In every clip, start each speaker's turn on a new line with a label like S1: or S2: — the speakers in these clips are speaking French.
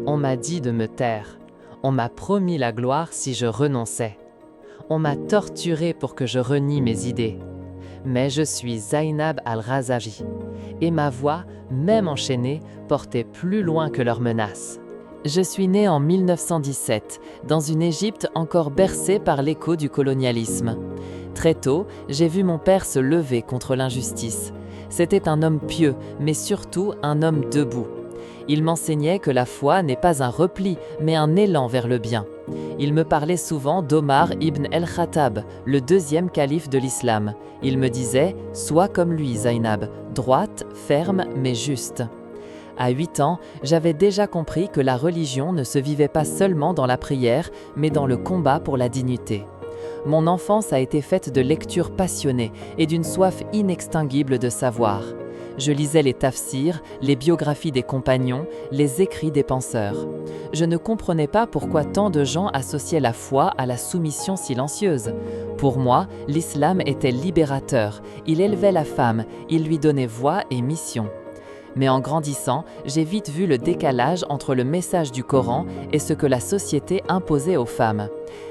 S1: On m'a dit de me taire. On m'a promis la gloire si je renonçais. On m'a torturé pour que je renie mes idées. Mais je suis Zainab al-Razavi. Et ma voix, même enchaînée, portait plus loin que leurs menaces. Je suis née en 1917, dans une Égypte encore bercée par l'écho du colonialisme. Très tôt, j'ai vu mon père se lever contre l'injustice. C'était un homme pieux, mais surtout un homme debout. Il m'enseignait que la foi n'est pas un repli, mais un élan vers le bien. Il me parlait souvent d'Omar ibn el-Khattab, le deuxième calife de l'islam. Il me disait « Sois comme lui, Zainab, droite, ferme, mais juste ». À 8 ans, j'avais déjà compris que la religion ne se vivait pas seulement dans la prière, mais dans le combat pour la dignité. Mon enfance a été faite de lectures passionnées et d'une soif inextinguible de savoir. Je lisais les tafsirs, les biographies des compagnons, les écrits des penseurs. Je ne comprenais pas pourquoi tant de gens associaient la foi à la soumission silencieuse. Pour moi, l'islam était libérateur, il élevait la femme, il lui donnait voix et mission. Mais en grandissant, j'ai vite vu le décalage entre le message du Coran et ce que la société imposait aux femmes.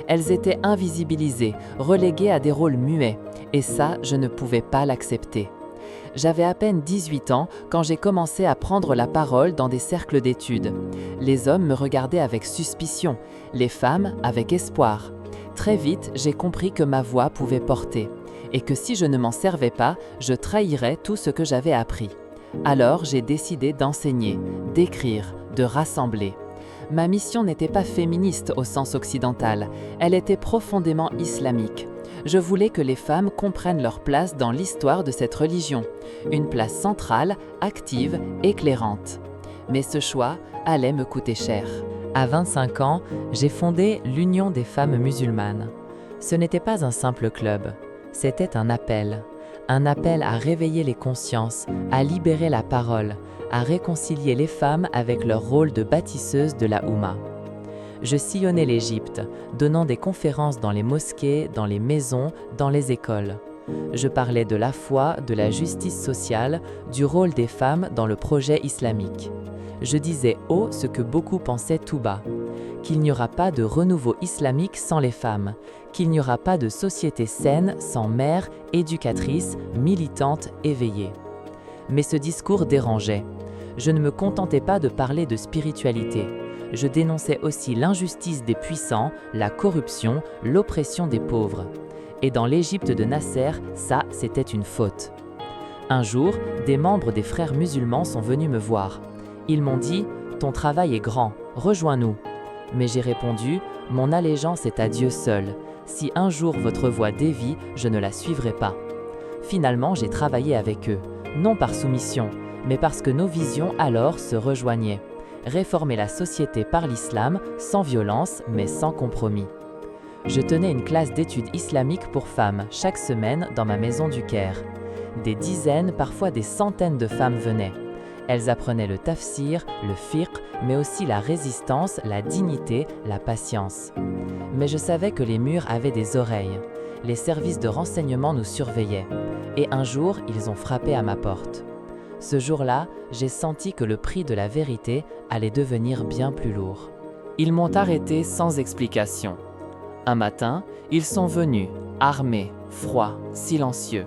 S1: Elles étaient invisibilisées, reléguées à des rôles muets, et ça, je ne pouvais pas l'accepter. J'avais à peine 18 ans quand j'ai commencé à prendre la parole dans des cercles d'études. Les hommes me regardaient avec suspicion, les femmes avec espoir. Très vite, j'ai compris que ma voix pouvait porter, et que si je ne m'en servais pas, je trahirais tout ce que j'avais appris. Alors j'ai décidé d'enseigner, d'écrire, de rassembler. Ma mission n'était pas féministe au sens occidental, elle était profondément islamique. Je voulais que les femmes comprennent leur place dans l'histoire de cette religion, une place centrale, active, éclairante. Mais ce choix allait me coûter cher. À 25 ans, j'ai fondé l'Union des femmes musulmanes. Ce n'était pas un simple club, c'était un appel à réveiller les consciences, à libérer la parole, à réconcilier les femmes avec leur rôle de bâtisseuses de la Oumma. Je sillonnais l'Égypte, donnant des conférences dans les mosquées, dans les maisons, dans les écoles. Je parlais de la foi, de la justice sociale, du rôle des femmes dans le projet islamique. Je disais haut ce que beaucoup pensaient tout bas, qu'il n'y aura pas de renouveau islamique sans les femmes, qu'il n'y aura pas de société saine sans mères, éducatrices, militantes, éveillées. Mais ce discours dérangeait. Je ne me contentais pas de parler de spiritualité. Je dénonçais aussi l'injustice des puissants, la corruption, l'oppression des pauvres. Et dans l'Égypte de Nasser, ça, c'était une faute. Un jour, des membres des frères musulmans sont venus me voir. Ils m'ont dit « Ton travail est grand, rejoins-nous ». Mais j'ai répondu « Mon allégeance est à Dieu seul. Si un jour votre voie dévie, je ne la suivrai pas ». Finalement, j'ai travaillé avec eux, non par soumission, mais parce que nos visions alors se rejoignaient. Réformer la société par l'islam, sans violence, mais sans compromis. Je tenais une classe d'études islamiques pour femmes chaque semaine dans ma maison du Caire. Des dizaines, parfois des centaines de femmes venaient. Elles apprenaient le tafsir, le fiqh, mais aussi la résistance, la dignité, la patience. Mais je savais que les murs avaient des oreilles. Les services de renseignement nous surveillaient. Et un jour, ils ont frappé à ma porte. Ce jour-là, j'ai senti que le prix de la vérité allait devenir bien plus lourd. Ils m'ont arrêté sans explication. Un matin, ils sont venus, armés, froids, silencieux.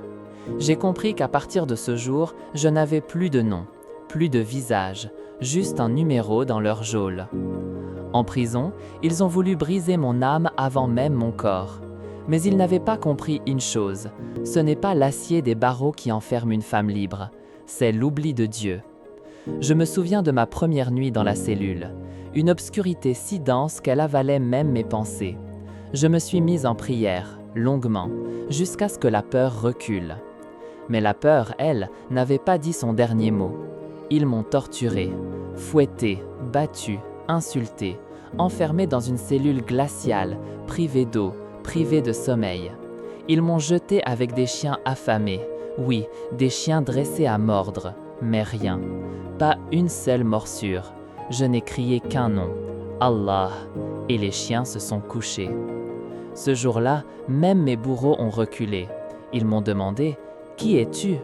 S1: J'ai compris qu'à partir de ce jour, je n'avais plus de nom, plus de visage, juste un numéro dans leur geôle. En prison, ils ont voulu briser mon âme avant même mon corps. Mais ils n'avaient pas compris une chose, ce n'est pas l'acier des barreaux qui enferme une femme libre, c'est l'oubli de Dieu. Je me souviens de ma première nuit dans la cellule, une obscurité si dense qu'elle avalait même mes pensées. Je me suis mise en prière, longuement, jusqu'à ce que la peur recule. Mais la peur, elle, n'avait pas dit son dernier mot. Ils m'ont torturée, fouettée, battue, insultée, enfermée dans une cellule glaciale, privée d'eau, privée de sommeil. Ils m'ont jetée avec des chiens affamés, oui, des chiens dressés à mordre, mais rien, pas une seule morsure. Je n'ai crié qu'un nom, Allah, et les chiens se sont couchés. Ce jour-là, même mes bourreaux ont reculé. Ils m'ont demandé « Qui es-tu »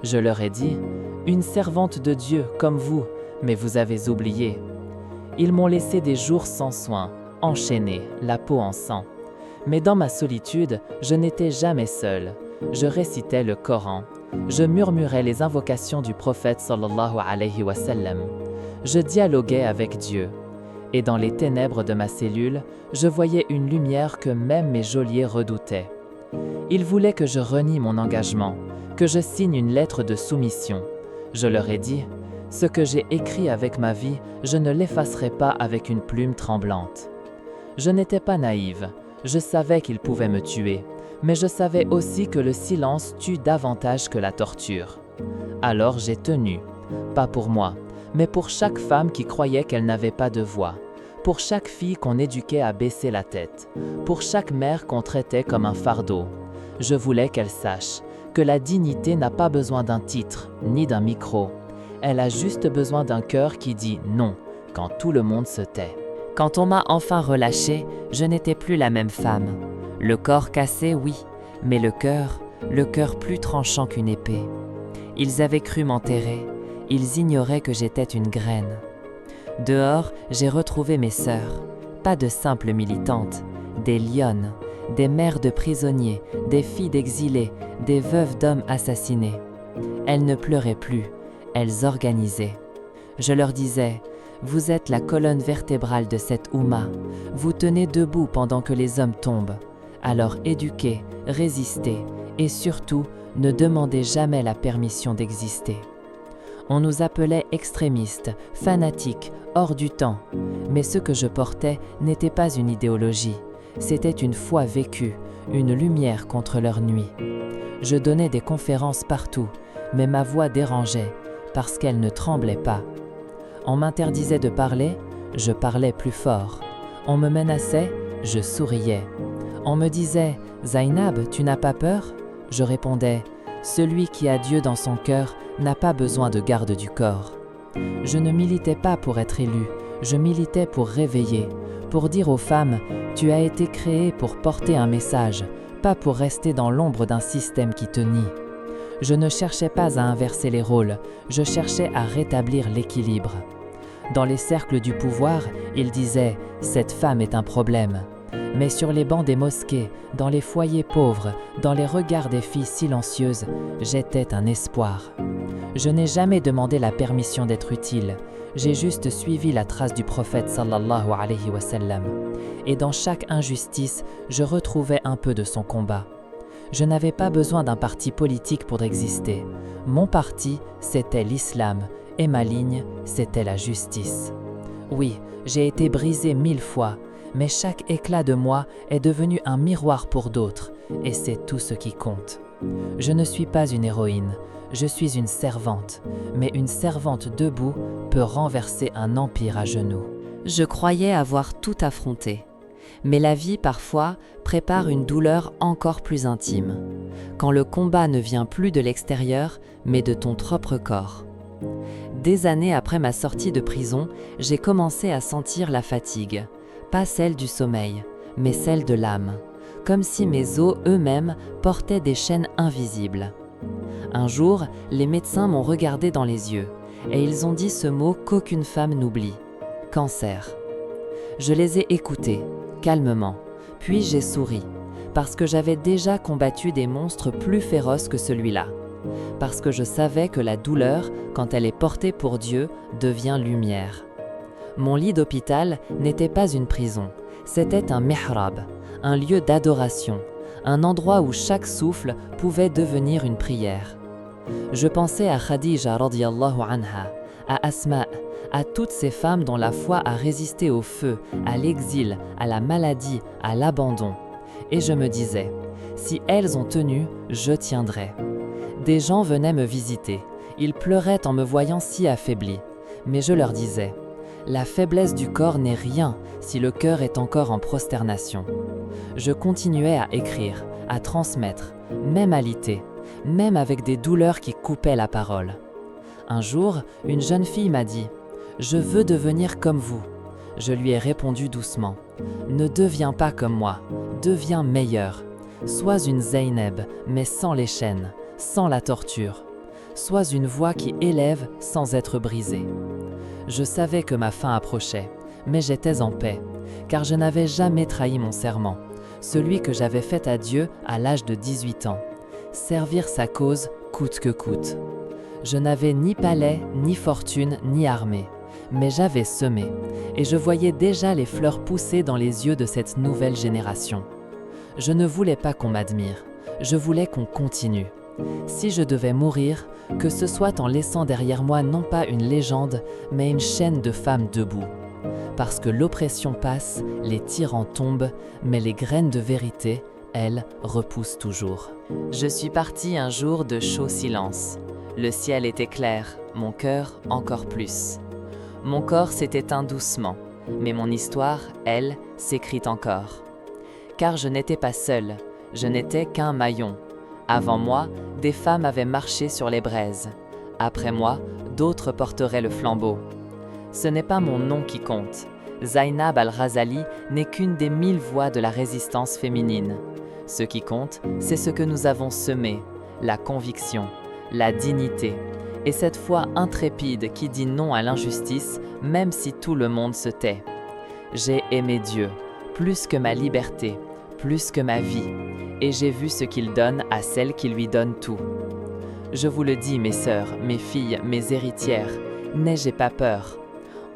S1: Je leur ai dit « Une servante de Dieu comme vous, mais vous avez oublié. » Ils m'ont laissé des jours sans soin, enchaîné, la peau en sang. Mais dans ma solitude, je n'étais jamais seul. Je récitais le Coran. Je murmurais les invocations du prophète sallallahu alayhi wa sallam. Je dialoguais avec Dieu. Et dans les ténèbres de ma cellule, je voyais une lumière que même mes geôliers redoutaient. Ils voulaient que je renie mon engagement, que je signe une lettre de soumission. Je leur ai dit, ce que j'ai écrit avec ma vie, je ne l'effacerai pas avec une plume tremblante. Je n'étais pas naïve, je savais qu'ils pouvaient me tuer, mais je savais aussi que le silence tue davantage que la torture. Alors j'ai tenu, pas pour moi, mais pour chaque femme qui croyait qu'elle n'avait pas de voix, pour chaque fille qu'on éduquait à baisser la tête, pour chaque mère qu'on traitait comme un fardeau. Je voulais qu'elle sache que la dignité n'a pas besoin d'un titre, ni d'un micro. Elle a juste besoin d'un cœur qui dit non quand tout le monde se tait. Quand on m'a enfin relâchée, je n'étais plus la même femme. Le corps cassé, oui, mais le cœur plus tranchant qu'une épée. Ils avaient cru m'enterrer, ils ignoraient que j'étais une graine. Dehors, j'ai retrouvé mes sœurs, pas de simples militantes, des lionnes, des mères de prisonniers, des filles d'exilés, des veuves d'hommes assassinés. Elles ne pleuraient plus, elles organisaient. Je leur disais, vous êtes la colonne vertébrale de cette Oumma, vous tenez debout pendant que les hommes tombent. Alors éduquez, résistez et surtout, ne demandez jamais la permission d'exister. On nous appelait extrémistes, fanatiques, hors du temps. Mais ce que je portais n'était pas une idéologie, c'était une foi vécue, une lumière contre leur nuit. Je donnais des conférences partout, mais ma voix dérangeait, parce qu'elle ne tremblait pas. On m'interdisait de parler, je parlais plus fort. On me menaçait, je souriais. On me disait « Zainab, tu n'as pas peur ?» Je répondais « Celui qui a Dieu dans son cœur n'a pas besoin de garde du corps. » Je ne militais pas pour être élu, je militais pour réveiller, pour dire aux femmes « Tu as été créée pour porter un message, pas pour rester dans l'ombre d'un système qui te nie. » Je ne cherchais pas à inverser les rôles, je cherchais à rétablir l'équilibre. Dans les cercles du pouvoir, ils disaient « Cette femme est un problème ». Mais sur les bancs des mosquées, dans les foyers pauvres, dans les regards des filles silencieuses, j'étais un espoir. Je n'ai jamais demandé la permission d'être utile, j'ai juste suivi la trace du prophète sallallahu alayhi wa sallam. Et dans chaque injustice, je retrouvais un peu de son combat. Je n'avais pas besoin d'un parti politique pour exister. Mon parti, c'était l'islam, et ma ligne, c'était la justice. Oui, j'ai été brisé 1000 fois, mais chaque éclat de moi est devenu un miroir pour d'autres, et c'est tout ce qui compte. Je ne suis pas une héroïne, je suis une servante, mais une servante debout peut renverser un empire à genoux. Je croyais avoir tout affronté, mais la vie parfois prépare une douleur encore plus intime, quand le combat ne vient plus de l'extérieur, mais de ton propre corps. Des années après ma sortie de prison, j'ai commencé à sentir la fatigue, pas celle du sommeil, mais celle de l'âme, comme si mes os eux-mêmes portaient des chaînes invisibles. Un jour, les médecins m'ont regardé dans les yeux, et ils ont dit ce mot qu'aucune femme n'oublie, cancer. Je les ai écoutés, calmement, puis j'ai souri, parce que j'avais déjà combattu des monstres plus féroces que celui-là, parce que je savais que la douleur, quand elle est portée pour Dieu, devient lumière. Mon lit d'hôpital n'était pas une prison, c'était un mihrab, un lieu d'adoration, un endroit où chaque souffle pouvait devenir une prière. Je pensais à Khadija radiyallahu anha, à Asma, à toutes ces femmes dont la foi a résisté au feu, à l'exil, à la maladie, à l'abandon. Et je me disais, si elles ont tenu, je tiendrai. Des gens venaient me visiter, ils pleuraient en me voyant si affaiblie, mais je leur disais, la faiblesse du corps n'est rien si le cœur est encore en prosternation. Je continuais à écrire, à transmettre, même à liter, même avec des douleurs qui coupaient la parole. Un jour, une jeune fille m'a dit « Je veux devenir comme vous ». Je lui ai répondu doucement « Ne deviens pas comme moi, deviens meilleur. Sois une Zeynep, mais sans les chaînes, sans la torture. Sois une voix qui élève sans être brisée. » Je savais que ma fin approchait, mais j'étais en paix, car je n'avais jamais trahi mon serment, celui que j'avais fait à Dieu à l'âge de 18 ans, servir sa cause coûte que coûte. Je n'avais ni palais, ni fortune, ni armée, mais j'avais semé, et je voyais déjà les fleurs pousser dans les yeux de cette nouvelle génération. Je ne voulais pas qu'on m'admire, je voulais qu'on continue. Si je devais mourir, que ce soit en laissant derrière moi non pas une légende, mais une chaîne de femmes debout. Parce que l'oppression passe, les tyrans tombent, mais les graines de vérité, elles, repoussent toujours. Je suis partie un jour de chaud silence. Le ciel était clair, mon cœur encore plus. Mon corps s'est éteint doucement, mais mon histoire, elle, s'écrit encore. Car je n'étais pas seule, je n'étais qu'un maillon. Avant moi, des femmes avaient marché sur les braises. Après moi, d'autres porteraient le flambeau. Ce n'est pas mon nom qui compte. Zainab Al-Ghazali n'est qu'une des 1000 voix de la résistance féminine. Ce qui compte, c'est ce que nous avons semé, la conviction, la dignité, et cette foi intrépide qui dit non à l'injustice, même si tout le monde se tait. J'ai aimé Dieu, plus que ma liberté, plus que ma vie, et j'ai vu ce qu'il donne à celles qui lui donnent tout. Je vous le dis, mes sœurs, mes filles, mes héritières, n'ayez pas peur.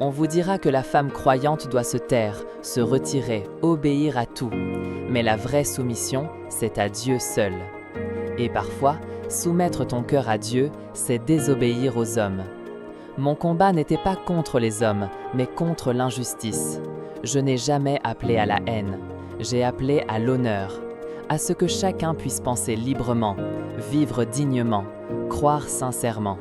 S1: On vous dira que la femme croyante doit se taire, se retirer, obéir à tout. Mais la vraie soumission, c'est à Dieu seul. Et parfois, soumettre ton cœur à Dieu, c'est désobéir aux hommes. Mon combat n'était pas contre les hommes, mais contre l'injustice. Je n'ai jamais appelé à la haine. J'ai appelé à l'honneur, à ce que chacun puisse penser librement, vivre dignement, croire sincèrement.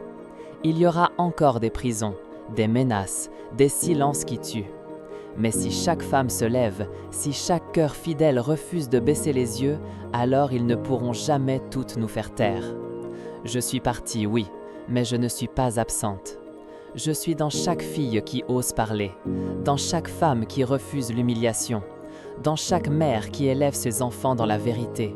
S1: Il y aura encore des prisons, des menaces, des silences qui tuent. Mais si chaque femme se lève, si chaque cœur fidèle refuse de baisser les yeux, alors ils ne pourront jamais toutes nous faire taire. Je suis partie, oui, mais je ne suis pas absente. Je suis dans chaque fille qui ose parler, dans chaque femme qui refuse l'humiliation, dans chaque mère qui élève ses enfants dans la vérité.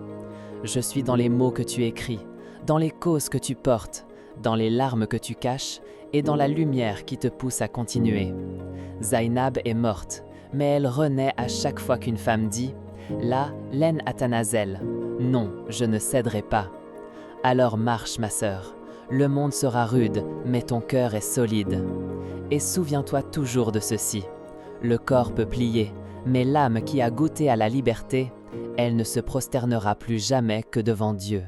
S1: Je suis dans les mots que tu écris, dans les causes que tu portes, dans les larmes que tu caches et dans la lumière qui te pousse à continuer. Zainab est morte, mais elle renaît à chaque fois qu'une femme dit « Là, laine Atanazel, non, je ne céderai pas ». Alors marche, ma sœur, le monde sera rude, mais ton cœur est solide. Et souviens-toi toujours de ceci, le corps peut plier, mais l'âme qui a goûté à la liberté, elle ne se prosternera plus jamais que devant Dieu.